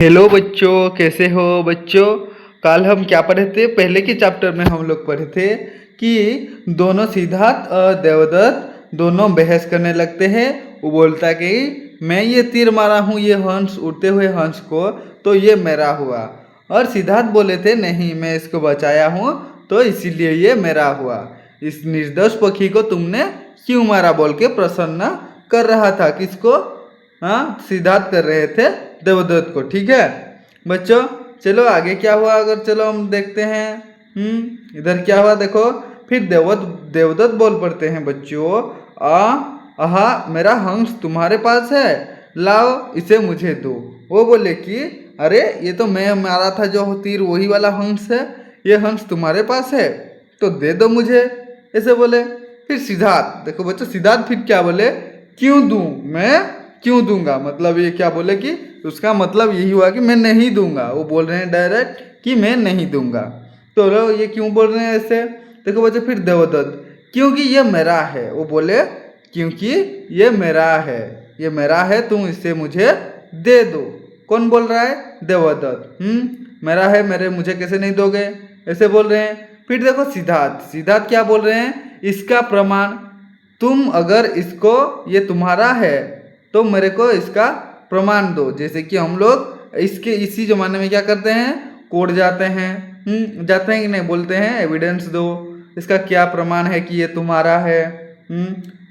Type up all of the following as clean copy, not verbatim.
Hello बच्चों, कैसे हो बच्चों। कल हम क्या पढ़े थे? पहले के चैप्टर में हम लोग पढ़े थे कि दोनों सिद्धार्थ और देवदत्त दोनों बहस करने लगते हैं। वो बोलता कि मैं ये तीर मारा हूँ ये हंस, उड़ते हुए हंस को, तो ये मेरा हुआ। और सिद्धार्थ बोले थे नहीं, मैं इसको बचाया हूँ तो इसीलिए ये मेरा हुआ। इस निर्दोष पक्षी को तुमने क्यों मारा बोल के प्रसन्न कर रहा था। किसको? हाँ, सिद्धार्थ कर रहे थे देवदत्त को। ठीक है बच्चों, चलो आगे क्या हुआ अगर चलो हम देखते हैं। इधर क्या हुआ देखो। फिर देवदत्त बोल पड़ते हैं बच्चों, आहा मेरा हंस तुम्हारे पास है, लाओ इसे मुझे दो। वो बोले कि अरे ये तो मैं मारा था जो तीर, वही वाला हंस है, ये हंस तुम्हारे पास है तो दे दो मुझे, ऐसे बोले। फिर सिद्धार्थ देखो बच्चों, सिद्धार्थ फिर क्या बोले, क्यों दूं, मैं क्यों दूंगा। मतलब ये क्या बोले कि उसका मतलब यही हुआ कि मैं नहीं दूंगा। वो बोल रहे हैं डायरेक्ट कि मैं नहीं दूंगा। तो ये क्यों बोल रहे हैं ऐसे देखो बच्चों। फिर देवदत्त, क्योंकि ये मेरा है। वो बोले क्योंकि ये मेरा है, ये मेरा है, तुम इसे मुझे दे दो। कौन बोल रहा है? देवदत्त। मेरा है, मेरे मुझे कैसे नहीं दोगे, ऐसे बोल रहे हैं। फिर देखो सिद्धार्थ क्या बोल रहे हैं, इसका प्रमाण, तुम अगर इसको, ये तुम्हारा है तो मेरे को इसका प्रमाण दो। जैसे कि हम लोग इसके इसी जमाने में क्या करते हैं, कोर्ट जाते हैं, जाते हैं कि नहीं, बोलते हैं एविडेंस दो, इसका क्या प्रमाण है कि ये तुम्हारा है।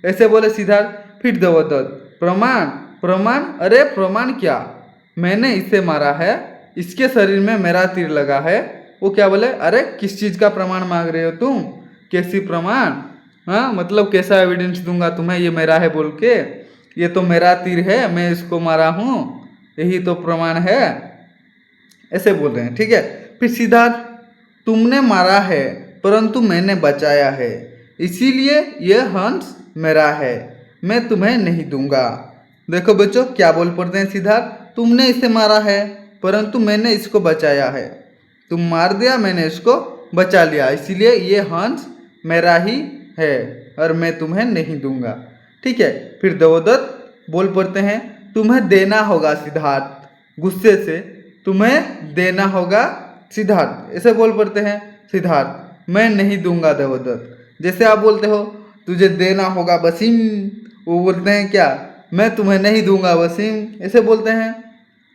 ऐसे बोले सिद्धार्थ। फिर देवदत्त, प्रमाण प्रमाण, अरे प्रमाण क्या, मैंने इसे मारा है, इसके शरीर में मेरा तीर लगा है। वो क्या बोले, अरे किस चीज का प्रमाण मांग रहे हो तुम, कैसी प्रमाण, हाँ मतलब कैसा एविडेंस दूंगा तुम्हें ये मेरा है बोल के, ये तो मेरा तीर है, मैं इसको मारा हूँ, यही तो प्रमाण है, ऐसे बोल रहे हैं। ठीक है। फिर सिद्धार्थ, तुमने मारा है परंतु मैंने बचाया है, इसीलिए यह हंस मेरा है, मैं तुम्हें नहीं दूंगा। देखो बच्चों क्या बोल पड़ते हैं सिद्धार्थ, तुमने इसे मारा है परंतु मैंने इसको बचाया है, तुम मार दिया मैंने इसको बचा लिया, इसीलिए ये हंस मेरा ही है और मैं तुम्हें नहीं दूंगा। ठीक है। फिर देवदत्त बोल पड़ते हैं, तुम्हें देना होगा सिद्धार्थ, गुस्से से, तुम्हें देना होगा सिद्धार्थ, ऐसे बोल पड़ते हैं सिद्धार्थ। मैं नहीं दूंगा देवदत्त। जैसे आप बोलते हो तुझे देना होगा वसीम, वो बोलते हैं क्या, मैं तुम्हें नहीं दूंगा वसीम, ऐसे बोलते हैं।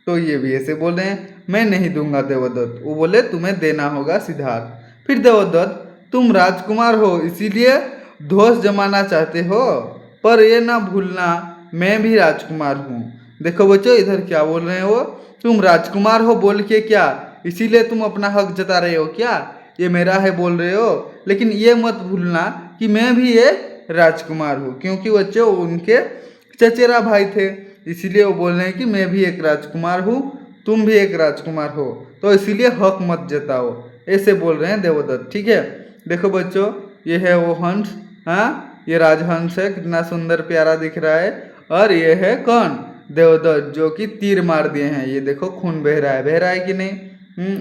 तो ये भी ऐसे बोल रहे हैं, मैं नहीं दूंगा देवदत्त, वो बोले तुम्हें देना होगा सिद्धार्थ। फिर देवदत्त, तुम राजकुमार हो इसीलिए दोष जमाना चाहते हो, पर ये ना भूलना मैं भी राजकुमार हूँ। देखो बच्चों इधर क्या बोल रहे हैं वो, तुम राजकुमार हो बोल के क्या इसीलिए तुम अपना हक जता रहे हो क्या, ये मेरा है बोल रहे हो, लेकिन ये मत भूलना कि मैं भी एक राजकुमार हूँ। क्योंकि बच्चों उनके चचेरा भाई थे, इसीलिए वो बोल रहे हैं कि मैं भी एक राजकुमार हूँ, तुम भी एक राजकुमार हो, तो इसीलिए हक मत जताओ, ऐसे बोल रहे हैं देवदत्त। ठीक है। देखो बच्चों ये है वो हंस, हाँ ये राजहंस है, कितना सुंदर प्यारा दिख रहा है। और ये है कौन, देवदत्त, जो कि तीर मार दिए हैं। ये देखो खून बह रहा है, बह रहा है कि नहीं,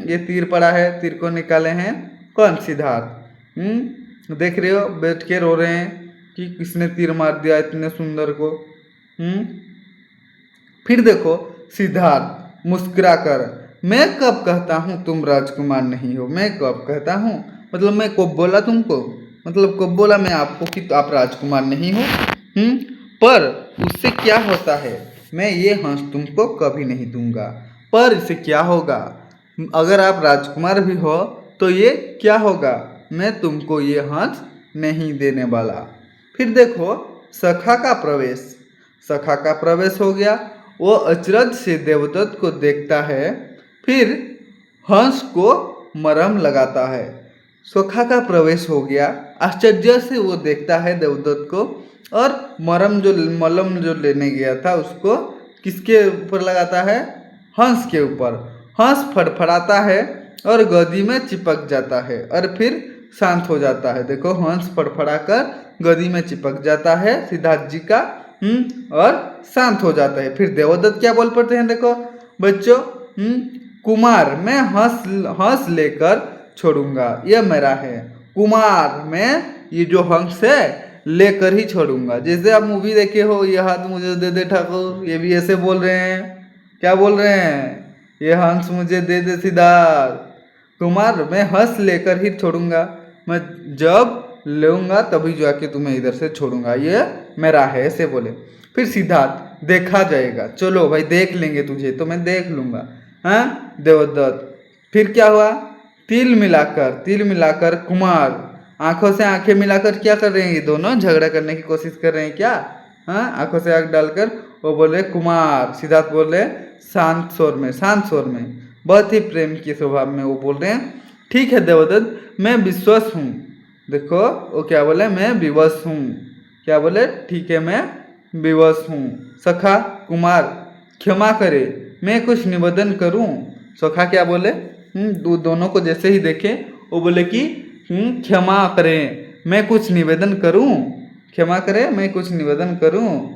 ये तीर पड़ा है, तीर को निकाले हैं कौन, सिद्धार्थ। देख रहे हो बैठ के रो रहे हैं कि किसने तीर मार दिया इतने सुंदर को। फिर देखो सिद्धार्थ मुस्कुरा कर, मैं कब कहता हूँ तुम राजकुमार नहीं हो, मैं कब कहता हूँ, मतलब मैं कब बोला तुमको, मतलब कब बोला मैं आपको कि आप राजकुमार नहीं हो। पर उससे क्या होता है, मैं ये हंस तुमको कभी नहीं दूंगा, पर इससे क्या होगा, अगर आप राजकुमार भी हो तो ये क्या होगा, मैं तुमको ये हंस नहीं देने वाला। फिर देखो सखा का प्रवेश, सखा का प्रवेश हो गया। वो अचरज से देवदत्त को देखता है, फिर हंस को मरहम लगाता है। सखा का प्रवेश हो गया, आश्चर्य से वो देखता है देवदत्त को, और मलम जो लेने गया था उसको किसके ऊपर लगाता है, हंस के ऊपर। हंस फड़फड़ाता है और गदी में चिपक जाता है और फिर शांत हो जाता है। देखो हंस फड़फड़ा कर गदी में चिपक जाता है सिद्धार्थ जी का, और शांत हो जाता है। फिर देवदत्त क्या बोल पड़ते हैं देखो बच्चों, कुमार मैं हंस लेकर छोड़ूंगा, यह मेरा है, कुमार मैं ये जो हंस है लेकर ही छोड़ूंगा। जैसे आप मूवी देखे हो, ये हाथ मुझे दे दे ठाकुर, ये भी ऐसे बोल रहे हैं, क्या बोल रहे हैं, ये हंस मुझे दे दे सिद्धार्थ। कुमार मैं हंस लेकर ही छोड़ूंगा, मैं जब लूंगा तभी जाके तुम्हें इधर से छोड़ूंगा, ये मेरा है, ऐसे बोले। फिर सिद्धार्थ देखा जाएगा, चलो भाई देख लेंगे तुझे तो मैं देख लूंगा। हाँ देवदत्त। फिर क्या हुआ, तिल मिलाकर कुमार आंखों से आंखें मिलाकर क्या कर रहे हैं, ये दोनों झगड़ा करने की कोशिश कर रहे हैं क्या। हाँ आंखों से आंख डालकर वो बोले कुमार, सिद्धार्थ बोल रहे शांत स्वर में, बहुत ही प्रेम के स्वभाव में वो बोल रहे हैं, ठीक है देवदत्त मैं विश्वास हूँ। देखो वो क्या बोले, मैं विवश हूँ, क्या बोले, ठीक है मैं विवश हूँ। सखा कुमार क्षमा करे, मैं कुछ निवेदन करूँ। सखा क्या बोले, दोनों को जैसे ही देखे वो बोले कि क्षमा करें मैं कुछ निवेदन करूं, क्षमा करें मैं कुछ निवेदन करूं,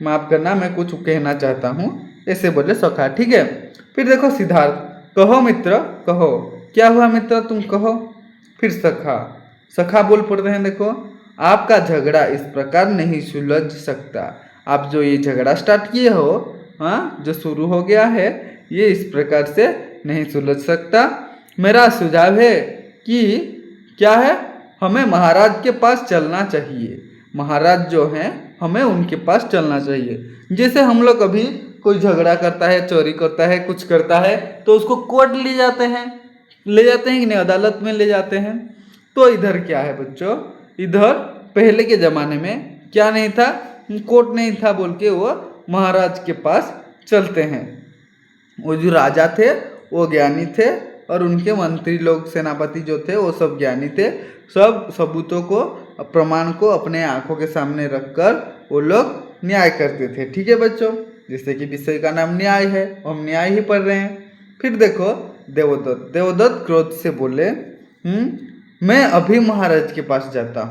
माफ करना मैं कुछ कहना चाहता हूं, ऐसे बोले सखा। ठीक है। फिर देखो सिद्धार्थ, कहो मित्र कहो, क्या हुआ मित्र तुम कहो। फिर सखा बोल पड़ते हैं, देखो आपका झगड़ा इस प्रकार नहीं सुलझ सकता, आप जो ये झगड़ा स्टार्ट किए हो, हाँ जो शुरू हो गया है, ये इस प्रकार से नहीं सुलझ सकता। मेरा सुझाव है कि क्या है, हमें महाराज के पास चलना चाहिए, महाराज जो हैं हमें उनके पास चलना चाहिए। जैसे हम लोग अभी कोई झगड़ा करता है, चोरी करता है, कुछ करता है तो उसको कोर्ट ले जाते हैं कि नहीं, अदालत में ले जाते हैं। तो इधर क्या है बच्चों, इधर पहले के ज़माने में क्या नहीं था, कोर्ट नहीं था बोल के वो महाराज के पास चलते हैं। वो जो राजा थे वो ज्ञानी थे और उनके मंत्री लोग, सेनापति जो थे वो सब ज्ञानी थे, सब सबूतों को, प्रमाण को अपने आंखों के सामने रखकर वो लोग न्याय करते थे। ठीक है बच्चों, जैसे कि विषय का नाम न्याय है, हम न्याय ही पढ़ रहे हैं। फिर देखो देवदत्त क्रोध से बोले, मैं अभी महाराज के पास जाता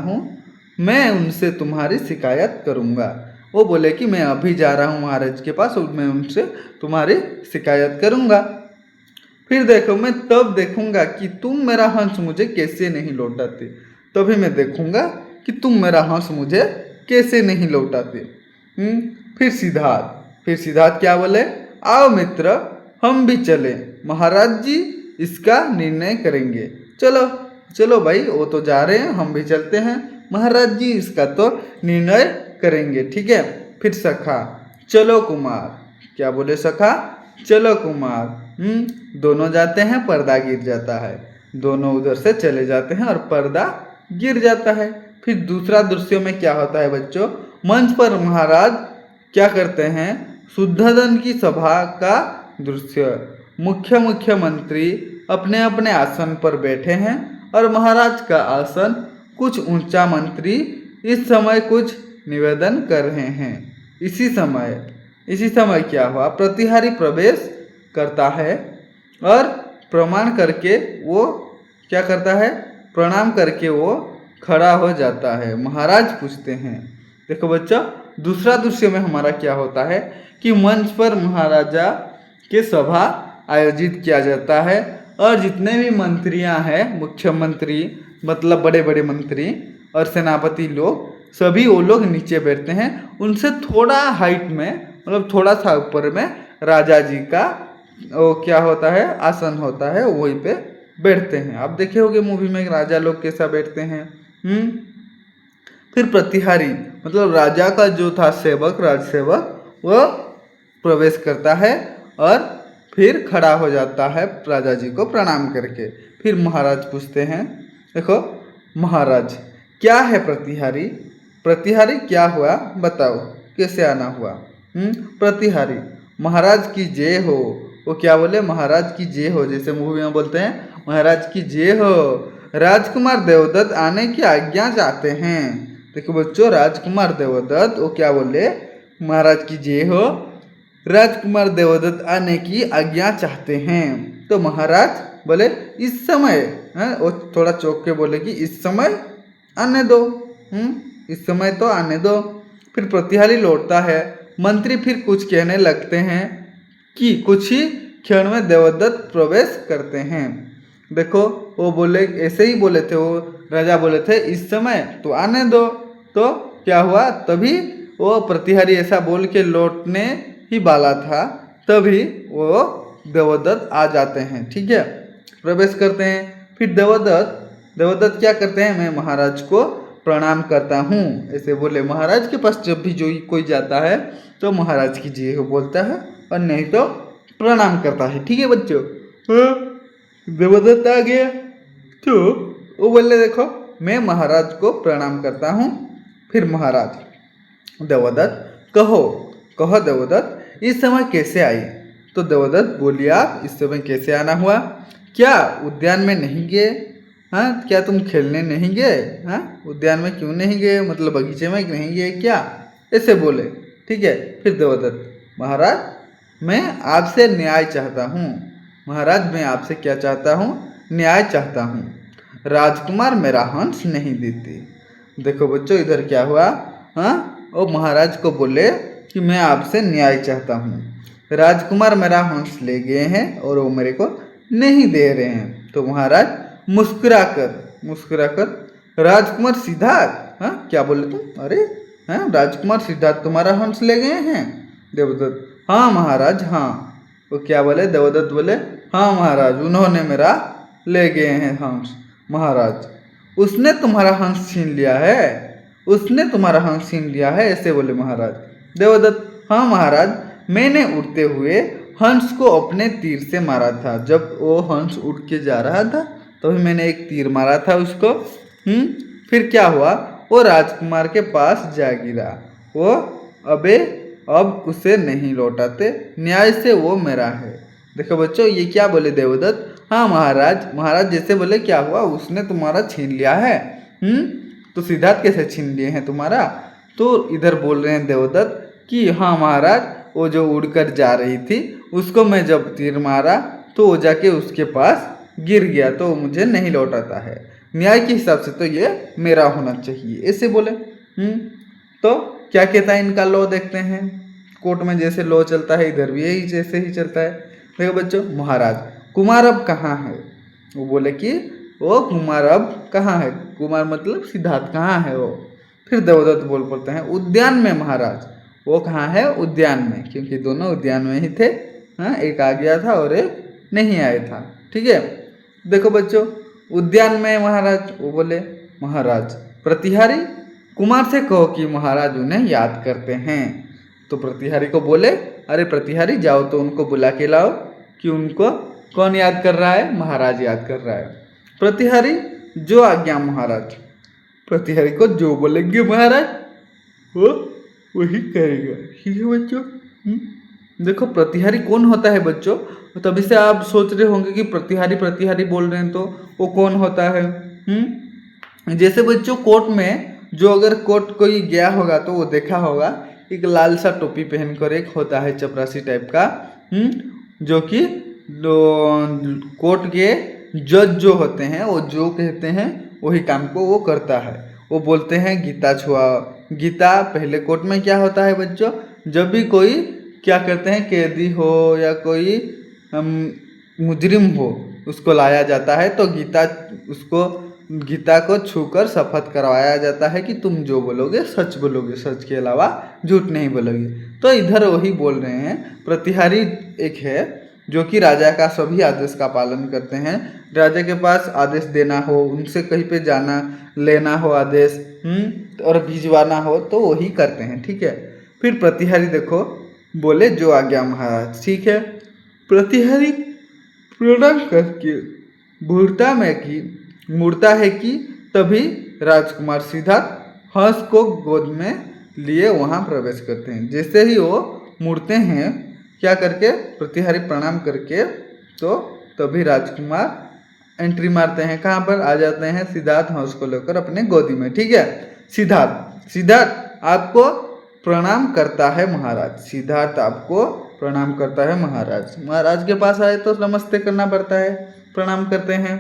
हूँ, मैं उनसे तुम्हारी शिकायत करूँगा। वो बोले कि मैं अभी जा रहा हूँ महाराज के पास और मैं उनसे तुम्हारी शिकायत करूँगा। फिर देखो मैं तब देखूँगा कि तुम मेरा हंस मुझे कैसे नहीं लौटाते, तभी मैं देखूँगा कि तुम मेरा हंस मुझे कैसे नहीं लौटाते। फिर सिद्धार्थ क्या बोले, आओ मित्र हम भी चले, महाराज जी इसका निर्णय करेंगे। चलो भाई, वो तो जा रहे हैं, हम भी चलते हैं, महाराज जी इसका तो निर्णय करेंगे। ठीक है। फिर सखा, चलो कुमार, क्या बोले सखा, चलो कुमार। दोनों जाते हैं, पर्दा गिर जाता है, दोनों उधर से चले जाते हैं और पर्दा गिर जाता है। फिर दूसरा दृश्य में क्या होता है बच्चों, मंच पर महाराज क्या करते हैं, शुद्धोधन की सभा का दृश्य, मुख्य मंत्री अपने अपने आसन पर बैठे हैं और महाराज का आसन कुछ ऊंचा, मंत्री इस समय कुछ निवेदन कर रहे हैं। इसी समय क्या हुआ, प्रतिहारी प्रवेश करता है और प्रणाम करके वो खड़ा हो जाता है। महाराज पूछते हैं, देखो बच्चा दूसरा दृश्य में हमारा क्या होता है कि मंच पर महाराजा के सभा आयोजित किया जाता है और जितने भी मंत्रियां हैं, मुख्यमंत्री मतलब बड़े बड़े मंत्री और सेनापति लोग, सभी वो लोग नीचे बैठते हैं, उनसे थोड़ा हाइट में, मतलब थोड़ा सा ऊपर में राजा जी का वो क्या होता है, आसन होता है, वहीं पे बैठते हैं। आप देखे होंगे मूवी में राजा लोग कैसा बैठते हैं। फिर प्रतिहारी मतलब राजा का जो था राजसेवक, वो प्रवेश करता है और फिर खड़ा हो जाता है राजा जी को प्रणाम करके। फिर महाराज पूछते हैं, देखो महाराज क्या है, प्रतिहारी क्या हुआ बताओ, कैसे आना हुआ। प्रतिहारी, महाराज की जय हो। वो क्या बोले, महाराज की जय हो, जैसे मूवी में बोलते हैं महाराज की जय हो, राजकुमार देवदत्त आने की आज्ञा चाहते हैं। देखो बच्चों, राजकुमार देवदत्त वो क्या बोले, महाराज की जय हो, राजकुमार देवदत्त आने की आज्ञा चाहते हैं। तो महाराज बोले इस समय, वो थोड़ा चौंक के बोले कि इस समय आने दो, इस समय तो आने दो। फिर प्रतिहारी लौटता है, मंत्री फिर कुछ कहने लगते हैं कि कुछ ही क्षण में देवदत्त प्रवेश करते हैं। देखो वो बोले, ऐसे ही बोले थे, वो राजा बोले थे इस समय तो आने दो, तो क्या हुआ, तभी वो प्रतिहारी ऐसा बोल के लौटने ही वाला था, तभी वो देवदत्त आ जाते हैं। ठीक है, प्रवेश करते हैं। फिर देवदत्त क्या करते हैं, मैं महाराज को प्रणाम करता हूँ ऐसे बोले। महाराज के पास जब भी जो कोई जाता है तो महाराज की जय हो बोलता है और नहीं तो प्रणाम करता है। ठीक है बच्चों, देवदत्त आ गया तो वो बोले देखो मैं महाराज को प्रणाम करता हूँ। फिर महाराज देवदत्त कहो देवदत्त इस समय कैसे आई। तो देवदत्त बोलिए आप इस समय कैसे आना हुआ, क्या उद्यान में नहीं गए, हाँ क्या तुम खेलने नहीं गए, हाँ उद्यान में क्यों नहीं गए, मतलब बगीचे में नहीं गए क्या, ऐसे बोले। ठीक है, फिर देवदत्त महाराज मैं आपसे न्याय चाहता हूँ। महाराज मैं आपसे क्या चाहता हूँ, न्याय चाहता हूँ। राजकुमार मेरा हंस नहीं देते। देखो बच्चों इधर क्या हुआ, हाँ वो महाराज को बोले कि मैं आपसे न्याय चाहता हूँ, राजकुमार मेरा हंस ले गए हैं और वो मेरे को नहीं दे रहे हैं। तो महाराज मुस्कुराकर राजकुमार सिद्धार्थ, हाँ क्या बोले तुम, अरे हाँ राजकुमार सिद्धार्थ तुम्हारा हंस ले गए हैं। देवदत्त हाँ महाराज हाँ। वो क्या बोले, देवदत्त बोले हाँ महाराज उन्होंने मेरा ले गए हैं हंस। महाराज उसने तुम्हारा हंस छीन लिया है, उसने तुम्हारा हंस छीन लिया है, ऐसे बोले महाराज। देवदत्त हाँ महाराज मैंने उड़ते हुए हंस को अपने तीर से मारा था। जब वो हंस उड़ के जा रहा था तभी मैंने एक तीर मारा था उसको। फिर क्या हुआ, वो राजकुमार के पास जा गिरा, वो अब उसे नहीं लौटाते, न्याय से वो मेरा है। देखो बच्चों ये क्या बोले देवदत्त, हाँ महाराज जैसे बोले क्या हुआ, उसने तुम्हारा छीन लिया है। तो सिद्धार्थ कैसे छीन लिए हैं तुम्हारा। तो इधर बोल रहे हैं देवदत्त कि हाँ महाराज वो जो उड़कर जा रही थी उसको मैं जब तीर मारा तो वो जाके उसके पास गिर गया, तो मुझे नहीं लौटाता है, न्याय के हिसाब से तो ये मेरा होना चाहिए, ऐसे बोले। तो क्या कहता है इनका लॉ, देखते हैं कोर्ट में जैसे लॉ चलता है इधर भी यही जैसे ही चलता है। देखो बच्चों महाराज कुमार अब कहाँ है, वो बोले कि वो कुमार अब कहाँ है, कुमार मतलब सिद्धार्थ कहाँ है वो। फिर देवदत्त बोल पड़ते हैं उद्यान में महाराज। वो कहाँ है, उद्यान में, क्योंकि दोनों उद्यान में ही थे। हाँ एक आ गया था और एक नहीं आया था। ठीक है, देखो बच्चों उद्यान में महाराज। वो बोले महाराज प्रतिहारी कुमार से कहो कि महाराज उन्हें याद करते हैं। तो प्रतिहारी को बोले अरे प्रतिहारी जाओ तो उनको बुला के लाओ कि उनको कौन याद कर रहा है, महाराज याद कर रहा है। प्रतिहारी जो आज्ञा महाराज। प्रतिहारी को जो बोलेंगे महाराज वो वही करेगा। ठीक है बच्चों। देखो प्रतिहारी कौन होता है बच्चों, तभी से आप सोच रहे होंगे कि प्रतिहारी बोल रहे हैं तो वो कौन होता है। जैसे बच्चों कोर्ट में जो अगर कोर्ट कोई गया होगा तो वो देखा होगा एक लाल सा टोपी पहनकर एक होता है चपरासी टाइप का, जो कि कोर्ट के जज जो होते हैं वो जो कहते हैं वही काम को वो करता है। वो बोलते हैं गीता छुआओ। गीता पहले कोर्ट में क्या होता है बच्चों, जब भी कोई क्या करते हैं कैदी हो या कोई मुजरिम हो उसको लाया जाता है तो गीता को छूकर शपथ करवाया जाता है कि तुम जो बोलोगे सच बोलोगे, सच के अलावा झूठ नहीं बोलोगे। तो इधर वही बोल रहे हैं। प्रतिहारी एक है जो कि राजा का सभी आदेश का पालन करते हैं। राजा के पास आदेश देना हो, उनसे कहीं पे जाना लेना हो आदेश और भिजवाना हो तो वही करते हैं। ठीक है, फिर प्रतिहारी देखो बोले जो आज्ञा महाराज। ठीक है, प्रतिहारी प्रणाम करके मुड़ता है कि तभी राजकुमार सिद्धार्थ हंस को गोद में लिए वहाँ प्रवेश करते हैं। जैसे ही वो मुड़ते हैं क्या करके, प्रतिहारी प्रणाम करके, तो तभी राजकुमार एंट्री मारते हैं, कहाँ पर आ जाते हैं, सिद्धार्थ हंस को लेकर अपने गोदी में। ठीक है, सिद्धार्थ आपको प्रणाम करता है महाराज। सिद्धार्थ आपको प्रणाम करता है महाराज। महाराज के पास आए तो नमस्ते करना पड़ता है, प्रणाम करते हैं।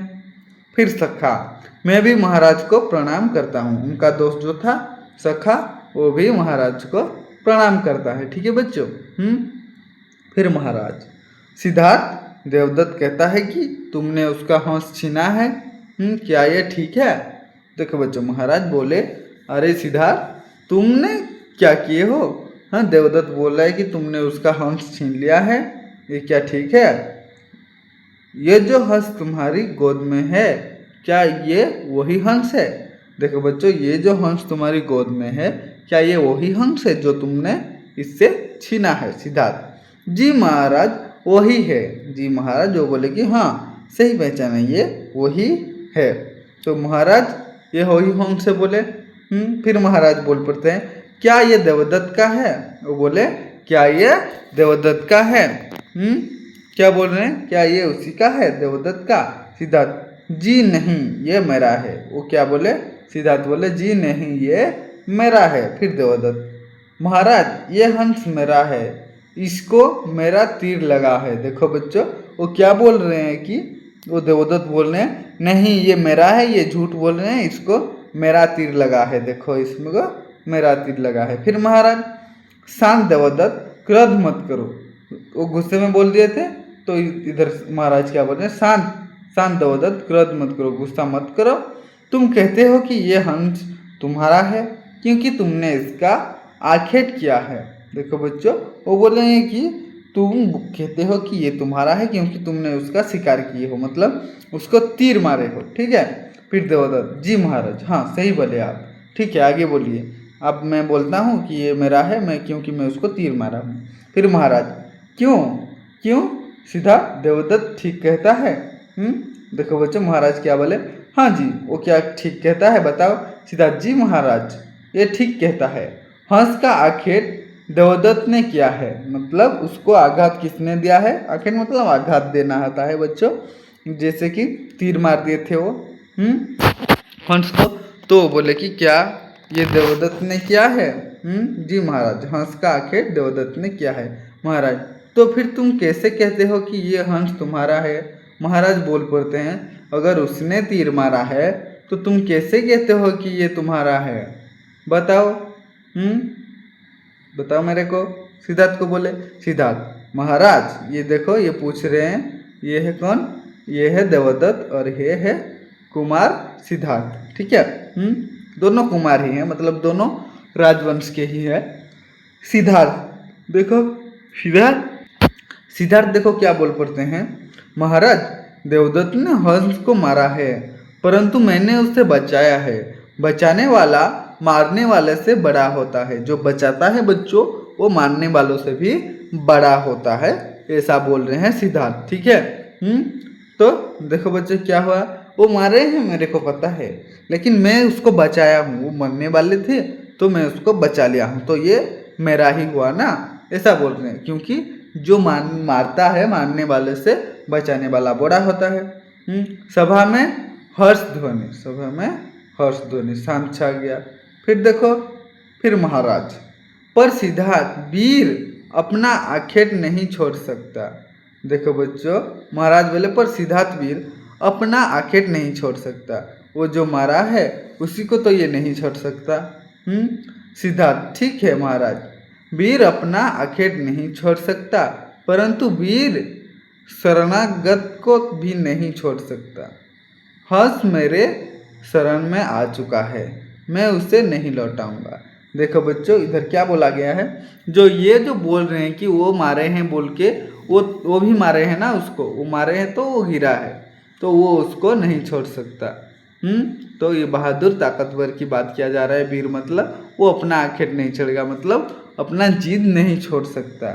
फिर सखा मैं भी महाराज को प्रणाम करता हूँ। उनका दोस्त जो था सखा वो भी महाराज को प्रणाम करता है। ठीक है बच्चों। फिर महाराज सिद्धार्थ देवदत्त कहता है कि तुमने उसका हंस छीना है, क्या ये ठीक है। देखो बच्चों महाराज बोले अरे सिद्धार्थ तुमने क्या किए हो? हाँ, देवदत्त बोल रहा है कि तुमने उसका हंस छीन लिया है, ये क्या ठीक है? ये जो हंस तुम्हारी गोद में है, क्या ये वही हंस है? देखो बच्चों, ये जो हंस तुम्हारी गोद में है, क्या ये वही हंस है जो तुमने इससे छीना है? सिद्धार्थ, जी महाराज वही है। जी महाराज वो बोले कि हाँ सही पहचाना, ये वही है। तो महाराज ये वही हंस है बोले। फिर महाराज बोल पड़ते हैं, क्या ये देवदत्त का है? वो बोले, क्या ये देवदत्त का है? क्या बोल रहे हैं, क्या ये उसी का है, देवदत्त का? सिद्धार्थ, जी नहीं ये मेरा है। वो क्या बोले? सिद्धार्थ बोले, जी नहीं ये मेरा है। फिर देवदत्त, महाराज ये हंस मेरा है, इसको मेरा तीर लगा है। देखो बच्चों, वो क्या बोल रहे हैं कि वो देवदत्त बोल रहे हैं नहीं ये मेरा है, ये झूठ बोल रहे हैं, इसको मेरा तीर लगा है। देखो इसमें को मेरा तीर लगा है। फिर महाराज, शांत देवदत्त, क्रोध मत करो। वो गुस्से में बोल दिए थे, तो इधर महाराज क्या बोल रहे हैं, शांत शांत देवदत्त, क्रोध मत करो, गुस्सा मत करो। तुम कहते हो कि ये हंस तुम्हारा है क्योंकि तुमने इसका आखेट किया है। देखो बच्चों, वो बोल रहे हैं कि तुम कहते हो कि ये तुम्हारा है क्योंकि तुमने उसका शिकार किए हो, मतलब उसको तीर मारे हो। ठीक है। फिर देवदत्त, जी महाराज हाँ सही बोले आप, ठीक है आगे बोलिए। अब मैं बोलता हूँ कि ये मेरा है, मैं क्योंकि मैं उसको तीर मारा हूँ। फिर महाराज, क्यों क्यों? सीधा देवदत्त ठीक कहता है। देखो बच्चों, महाराज क्या बोले, हाँ जी वो क्या ठीक कहता है बताओ? सीधा, जी महाराज ये ठीक कहता है, हंस का आखेट देवदत्त ने किया है। मतलब उसको आघात किसने दिया है? आखेट मतलब आघात देना होता है बच्चों, जैसे कि तीर मार दिए थे वो हंस को। तो बोले कि क्या ये देवदत्त ने किया है? जी महाराज, हंस का आखेट देवदत्त ने किया है। महाराज, तो फिर तुम कैसे कहते हो कि ये हंस तुम्हारा है? महाराज बोल पड़ते हैं, अगर उसने तीर मारा है तो तुम कैसे कहते हो कि ये तुम्हारा है? बताओ। बताओ मेरे को। सिद्धार्थ को बोले। सिद्धार्थ, महाराज ये देखो, ये पूछ रहे हैं ये है कौन? ये है देवदत्त और ये है कुमार सिद्धार्थ। ठीक है। दोनों कुमार ही हैं, मतलब दोनों राजवंश के ही है। सिद्धार्थ देखो, सिद्धार्थ देखो क्या बोल पड़ते हैं, महाराज देवदत्त ने हंस को मारा है, परंतु मैंने उसे बचाया है। बचाने वाला मारने वाले से बड़ा होता है, जो बचाता है बच्चों वो मारने वालों से भी बड़ा होता है, ऐसा बोल रहे हैं सिद्धार्थ। ठीक है। तो देखो बच्चों क्या हुआ, वो मारे हैं मेरे को पता है, लेकिन मैं उसको बचाया हूँ। वो मरने वाले थे तो मैं उसको बचा लिया हूँ, तो ये मेरा ही हुआ ना, ऐसा बोल रहे हैं। क्योंकि जो मारता है मारने वाले से बचाने वाला बड़ा होता है। सभा में हर्ष ध्वनि, सभा में हर्ष ध्वनि, शांत छा गया। फिर देखो, फिर महाराज, पर सिद्धार्थ वीर अपना आखेट नहीं छोड़ सकता। देखो बच्चों, महाराज बोले पर सिद्धार्थ वीर अपना आखेट नहीं छोड़ सकता, वो जो मारा है उसी को तो ये नहीं छोड़ सकता। सिद्धार्थ, ठीक है महाराज, वीर अपना आखेट नहीं छोड़ सकता, परंतु वीर शरणागत को भी नहीं छोड़ सकता। हंस मेरे शरण में आ चुका है, मैं उसे नहीं लौटाऊंगा। देखो बच्चों, इधर क्या बोला गया है, जो बोल रहे हैं कि वो मारे हैं बोल के, वो भी मारे हैं ना उसको, वो मारे हैं तो वो गिरा है, तो वो उसको नहीं छोड़ सकता। तो ये बहादुर ताकतवर की बात किया जा रहा है। वीर मतलब वो अपना आखेट नहीं छोड़ेगा, मतलब अपना जिद नहीं छोड़ सकता,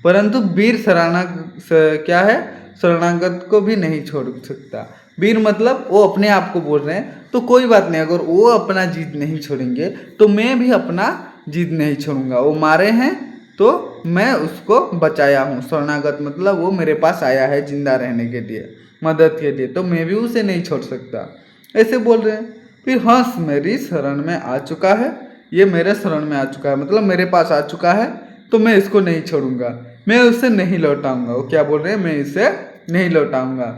परंतु वीर क्या है, शरणागत को भी नहीं छोड़ सकता। वीर मतलब वो अपने आप को बोल रहे हैं, तो कोई बात नहीं, अगर वो अपना जिद नहीं छोड़ेंगे तो मैं भी अपना जिद नहीं छोड़ूंगा। वो मारे हैं तो मैं उसको बचाया हूँ, शरणागत मतलब वो मेरे पास आया है जिंदा रहने के लिए, मदद के लिए, तो मैं भी उसे नहीं छोड़ सकता, ऐसे बोल रहे हैं। फिर हंस मेरी शरण में आ चुका है, ये मेरे शरण में आ चुका है, मतलब मेरे पास आ चुका है, तो मैं इसको नहीं छोड़ूंगा, मैं उसे नहीं लौटाऊंगा। वो क्या बोल रहे हैं, मैं इसे नहीं लौटाऊंगा।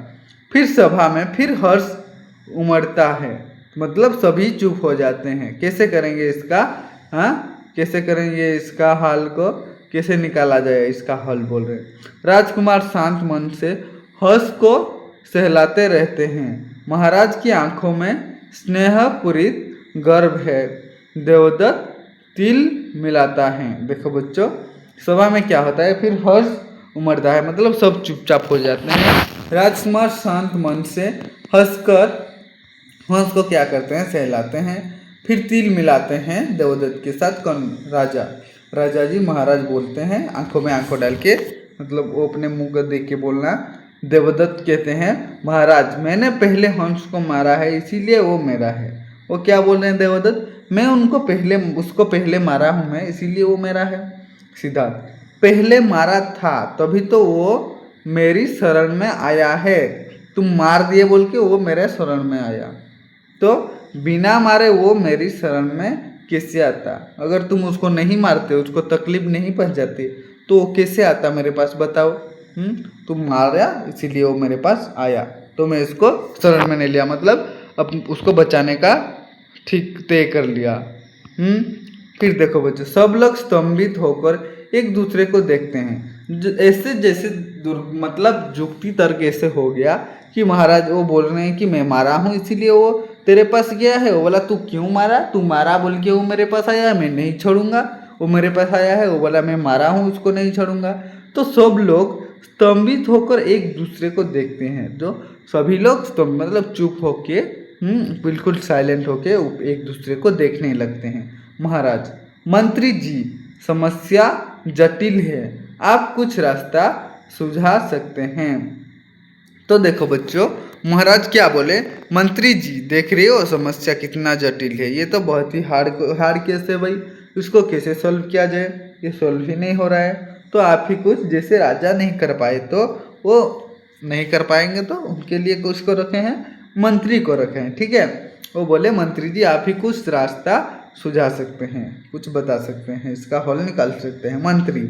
फिर सभा में फिर हर्ष उमड़ता है, मतलब सभी चुप हो जाते हैं। कैसे करेंगे इसका, कैसे करेंगे इसका हाल को, कैसे निकाला जाए इसका हल, बोल रहे हैं। राजकुमार शांत मन से हर्ष को सहलाते रहते हैं। महाराज की आंखों में स्नेहपूरित गर्व है। देवदत्त तिल मिलाता है। देखो बच्चों, सभा में क्या होता है, फिर हर्ष उमड़ता है, मतलब सब चुपचाप हो जाते हैं। राजकुमार शांत मन से हंसकर हंस को क्या करते हैं, सहलाते हैं। फिर तिल मिलाते हैं देवदत्त के साथ। कौन? राजा। राजा जी महाराज बोलते हैं आंखों में आंखों डाल के, मतलब वो अपने मुंह को देख के बोलना। देवदत्त कहते हैं महाराज मैंने पहले हंस को मारा है इसीलिए वो मेरा है। वो क्या बोल रहे हैं देवदत्त, मैं उसको पहले मारा हूँ मैं, इसीलिए वो मेरा है। सिद्धार्थ, पहले मारा था तभी तो वो मेरी शरण में आया है। तुम मार दिए बोल के वो मेरे शरण में आया, तो बिना मारे वो मेरी शरण में कैसे आता? अगर तुम उसको नहीं मारते, उसको तकलीफ नहीं पहुंचाते, तो वो कैसे आता मेरे पास, बताओ। तुम मारा इसीलिए वो मेरे पास आया, तो मैं इसको शरण में नहीं लिया, मतलब अब उसको बचाने का ठीक तय कर लिया। फिर देखो बच्चों, सब लोग स्तंभित होकर एक दूसरे को देखते हैं। ऐसे जैसे मतलब जुक्ति तर्क ऐसे हो गया कि महाराज वो बोल रहे हैं कि मैं मारा हूँ इसीलिए वो तेरे पास गया है। वो बोला तू क्यों मारा, तू मारा बोल के वो मेरे पास आया है, मैं नहीं छोड़ूंगा। वो मेरे पास आया है, वो बोला मैं मारा हूँ उसको नहीं छोड़ूंगा। तो सब लोग स्तंभित होकर एक दूसरे को देखते हैं। जो सभी लोग मतलब चुप होके बिल्कुल साइलेंट होके एक दूसरे को देखने लगते हैं। महाराज, मंत्री जी समस्या जटिल है, आप कुछ रास्ता सुझा सकते हैं। तो देखो बच्चों, महाराज क्या बोले, मंत्री जी देख रहे हो समस्या कितना जटिल है, ये तो बहुत ही हार्ड केस है भाई, इसको कैसे सॉल्व किया जाए, ये सॉल्व ही नहीं हो रहा है। तो आप ही कुछ, जैसे राजा नहीं कर पाए तो वो नहीं कर पाएंगे, तो उनके लिए कुछ को रखे हैं, मंत्री को रखे हैं, ठीक है। वो बोले मंत्री जी आप ही कुछ रास्ता सुझा सकते हैं, कुछ बता सकते हैं, इसका हल निकाल सकते हैं। मंत्री,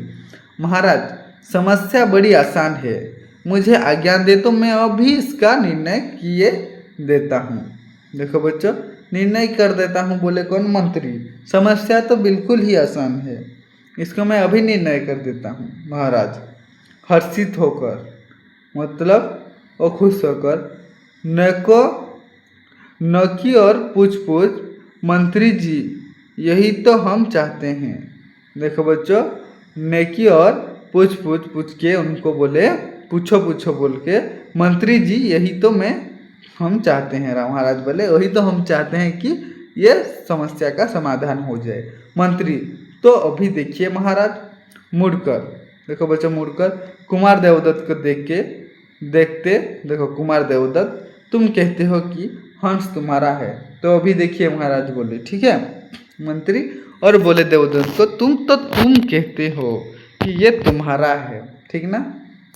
महाराज समस्या बड़ी आसान है, मुझे आज्ञा दे तो मैं अभी इसका निर्णय किए देता हूँ। देखो बच्चों, निर्णय कर देता हूँ बोले कौन? मंत्री। समस्या तो बिल्कुल ही आसान है, इसको मैं अभी निर्णय कर देता हूँ। महाराज हर्षित होकर, मतलब वो खुश होकर, नकी और पूछ पूछ, मंत्री जी यही तो हम चाहते हैं। देखो बच्चों, नेकी और पूछ के उनको बोले, पूछो पूछो बोल के, मंत्री जी यही तो हम चाहते हैं। राम महाराज बोले वही तो हम चाहते हैं कि ये समस्या का समाधान हो जाए। मंत्री, तो अभी देखिए महाराज, मुड़कर, देखो बच्चों मुड़कर कुमार देवदत्त को देखते देखो कुमार देवदत्त, तुम कहते हो कि हंस तुम्हारा है, तो अभी देखिए महाराज बोले, ठीक है मंत्री, और बोले देवदत्त को तुम कहते हो कि ये तुम्हारा है, ठीक ना?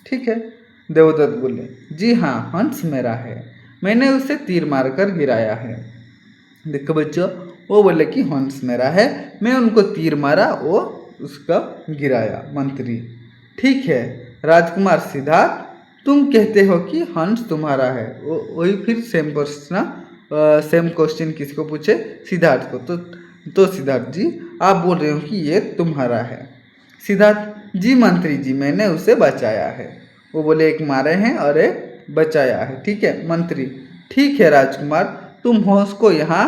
ठीक है। देवदत्त बोले जी हाँ, हंस मेरा है, मैंने उसे तीर मारकर गिराया है। देखो बच्चों, वो बोले कि हंस मेरा है, मैं उनको तीर मारा, वो उसका गिराया। मंत्री, ठीक है। राजकुमार सिद्धार्थ, तुम कहते हो कि हंस तुम्हारा है। वही फिर सेम क्वेश्चन किसको पूछे? सिद्धार्थ को। तो सिद्धार्थ जी आप बोल रहे हो कि ये तुम्हारा है। सिद्धार्थ जी मंत्री जी मैंने उसे बचाया है। वो बोले एक मारे हैं और एक बचाया है, ठीक है। मंत्री, ठीक है राजकुमार, तुम हंस को यहाँ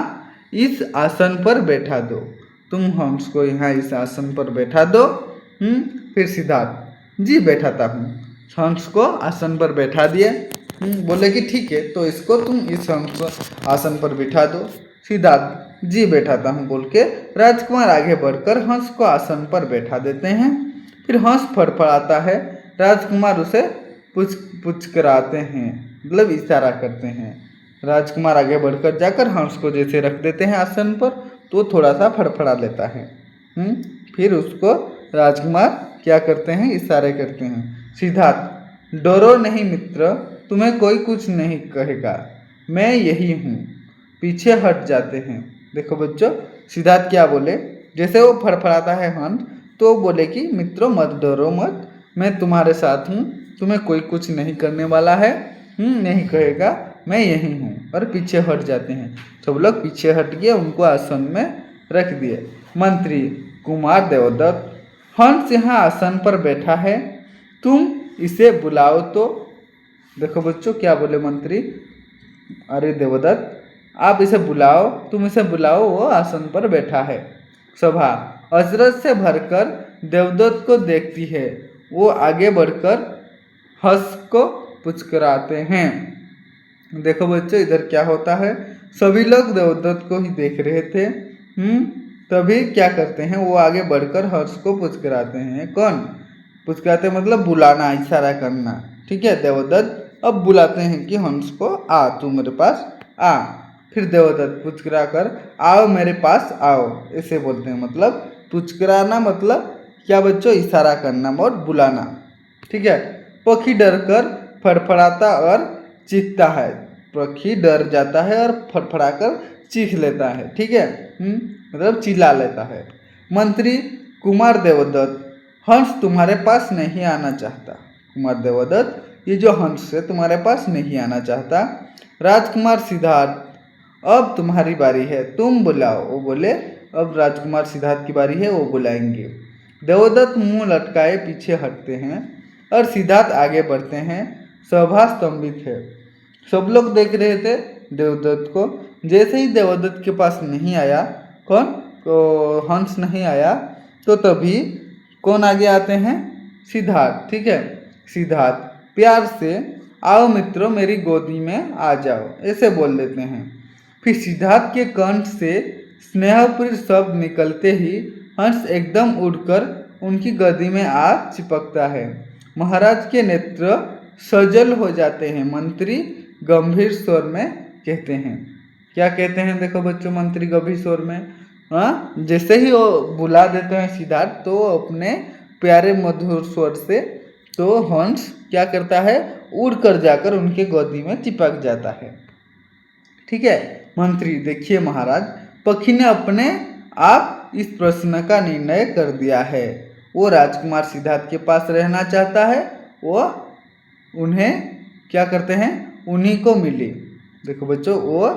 इस आसन पर बैठा दो, तुम हंस को यहाँ इस आसन पर बैठा दो। फिर सिद्धार्थ जी बैठाता हूँ, हंस को आसन पर बैठा दिए। बोले कि ठीक है, तो इसको तुम इस हंस आसन पर बिठा दो। सिद्धार्थ जी बैठाता हूँ बोल के राजकुमार आगे बढ़कर हंस को आसन पर बैठा देते हैं। फिर हंस फड़फड़ाता है, राजकुमार उसे पुचकराते हैं, मतलब इशारा करते हैं। राजकुमार आगे बढ़कर जाकर हंस को जैसे रख देते हैं आसन पर, तो थोड़ा सा फड़फड़ा लेता है। फिर उसको राजकुमार क्या करते हैं? इशारे करते हैं। सिद्धार्थ, डरो नहीं मित्र, तुम्हें कोई कुछ नहीं कहेगा, मैं यही हूँ, पीछे हट जाते हैं। देखो बच्चों, सिद्धार्थ क्या बोले, जैसे वो फड़फड़ाता है हंस, तो बोले कि मित्रों मत डरो मत, मैं तुम्हारे साथ हूँ, तुम्हें कोई कुछ नहीं करने वाला है, नहीं कहेगा, मैं यही हूँ, और पीछे हट जाते हैं। सब लोग पीछे हट गए, उनको आसन में रख दिए। मंत्री, कुमार देवदत्त, हंस यहाँ आसन पर बैठा है, तुम इसे बुलाओ तो। देखो बच्चों क्या बोले मंत्री, अरे देवदत्त आप इसे बुलाओ, तुम इसे बुलाओ, वो आसन पर बैठा है। सभा अचरज से भरकर देवदत्त को देखती है। वो आगे बढ़कर हंस को पुचकाराते हैं। देखो बच्चों इधर क्या होता है, सभी लोग देवदत्त को ही देख रहे थे। तभी क्या करते हैं, वो आगे बढ़कर हर्ष को पुचकाराते हैं। कौन पुचकाराते मतलब बुलाना, इशारा करना। ठीक है, देवदत्त अब बुलाते हैं कि हंस को आ, तू मेरे पास आ। फिर देवदत्त पुचकरा कर आओ मेरे पास आओ ऐसे बोलते हैं। मतलब पुचकराना मतलब क्या बच्चों, इशारा करना और बुलाना। ठीक है, पक्षी डर कर फड़फड़ाता और चीखता है। पक्षी डर जाता है और फड़फड़ा कर चीख लेता है। ठीक है, मतलब चिल्ला लेता है। मंत्री कुमार देवदत्त, हंस तुम्हारे पास नहीं आना चाहता। कुमार देवदत्त, ये जो हंस है तुम्हारे पास नहीं आना चाहता। राजकुमार सिद्धार्थ, अब तुम्हारी बारी है, तुम बुलाओ। वो बोले अब राजकुमार सिद्धार्थ की बारी है, वो बुलाएंगे। देवदत्त मुंह लटकाए पीछे हटते हैं और सिद्धार्थ आगे बढ़ते हैं। सभा स्तंभित है, सब लोग देख रहे थे देवदत्त को। जैसे ही देवदत्त के पास नहीं आया, कौन तो हंस नहीं आया, तो तभी कौन आगे आते हैं, सिद्धार्थ। ठीक है, सिद्धार्थ प्यार से आओ मित्रों मेरी गोदी में आ जाओ ऐसे बोल देते हैं। फिर सिद्धार्थ के कंठ से स्नेहपूर्ण शब्द निकलते ही हंस एकदम उड़कर उनकी गोदी में आ चिपकता है। महाराज के नेत्र सजल हो जाते हैं। मंत्री गंभीर स्वर में कहते हैं, क्या कहते हैं देखो बच्चों, मंत्री गंभीर स्वर में, हाँ जैसे ही वो बुला देते हैं सिद्धार्थ, तो अपने प्यारे मधुर स्वर से तो हंस क्या करता है, उड़ कर जाकर उनके गोदी में चिपक जाता है। ठीक है, मंत्री देखिए महाराज, पक्षी ने अपने आप इस प्रश्न का निर्णय कर दिया है। वो राजकुमार सिद्धार्थ के पास रहना चाहता है, वो उन्हें क्या करते हैं, उन्हीं को मिले। देखो बच्चों, वो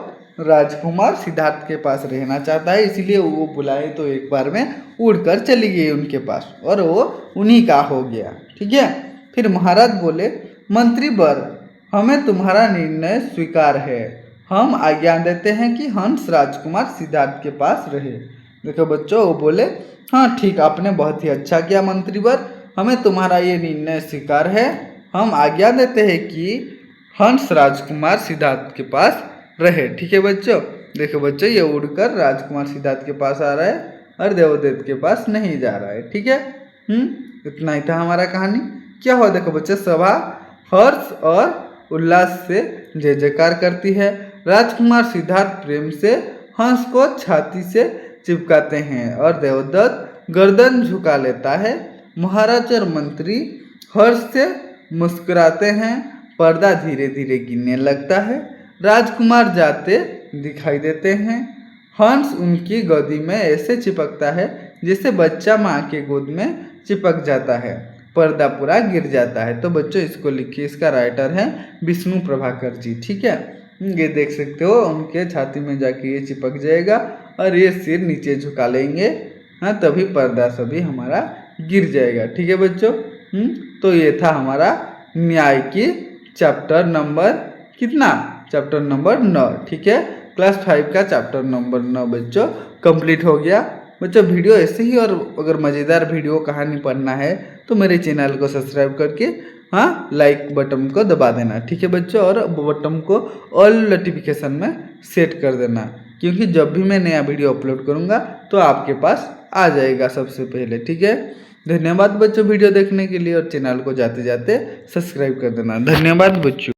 राजकुमार सिद्धार्थ के पास रहना चाहता है, इसीलिए वो बुलाए तो एक बार में उड़कर चली गई उनके पास और वो उन्हीं का हो गया। ठीक है, फिर महाराज बोले, मंत्री वर हमें तुम्हारा निर्णय स्वीकार है। हम आज्ञा देते हैं कि हंस राजकुमार सिद्धार्थ के पास रहे। देखो बच्चों, वो बोले हाँ ठीक, आपने बहुत ही अच्छा किया मंत्री वर, हमें तुम्हारा ये निर्णय स्वीकार है। हम आज्ञा देते हैं कि हंस राजकुमार सिद्धार्थ के पास रहे। ठीक है बच्चों, देखो बच्चों ये उड़कर राजकुमार सिद्धार्थ के पास आ रहा है और देवदत्त के पास नहीं जा रहा है। ठीक है, इतना ही था हमारा कहानी। क्या हुआ देखो बच्चों, सभा हर्ष और उल्लास से जय जयकार करती है। राजकुमार सिद्धार्थ प्रेम से हंस को छाती से चिपकाते हैं और देवदत्त गर्दन झुका लेता है। महाराज और मंत्री हर्ष से मुस्कुराते हैं। पर्दा धीरे धीरे गिरने लगता है। राजकुमार जाते दिखाई देते हैं। हंस उनकी गोदी में ऐसे चिपकता है जैसे बच्चा माँ के गोद में चिपक जाता है। पर्दा पूरा गिर जाता है। तो बच्चों इसको लिखिए, इसका राइटर है विष्णु प्रभाकर जी। ठीक है, ये देख सकते हो, उनके छाती में जाके ये चिपक जाएगा और ये सिर नीचे झुका लेंगे, हाँ तभी पर्दा सभी हमारा गिर जाएगा। ठीक है बच्चों, तो ये था हमारा न्याय की चैप्टर नंबर कितना, चैप्टर नंबर 9। ठीक है, क्लास 5 का चैप्टर नंबर 9 बच्चों कंप्लीट हो गया। बच्चों वीडियो ऐसे ही और अगर मज़ेदार वीडियो कहानी पढ़ना है तो मेरे चैनल को सब्सक्राइब करके हाँ लाइक बटन को दबा देना। ठीक है बच्चों, और बटन को ऑल नोटिफिकेशन में सेट कर देना, क्योंकि जब भी मैं नया वीडियो अपलोड करूँगा तो आपके पास आ जाएगा सबसे पहले। ठीक है, धन्यवाद बच्चों वीडियो देखने के लिए, और चैनल को जाते जाते सब्सक्राइब कर देना। धन्यवाद बच्चों।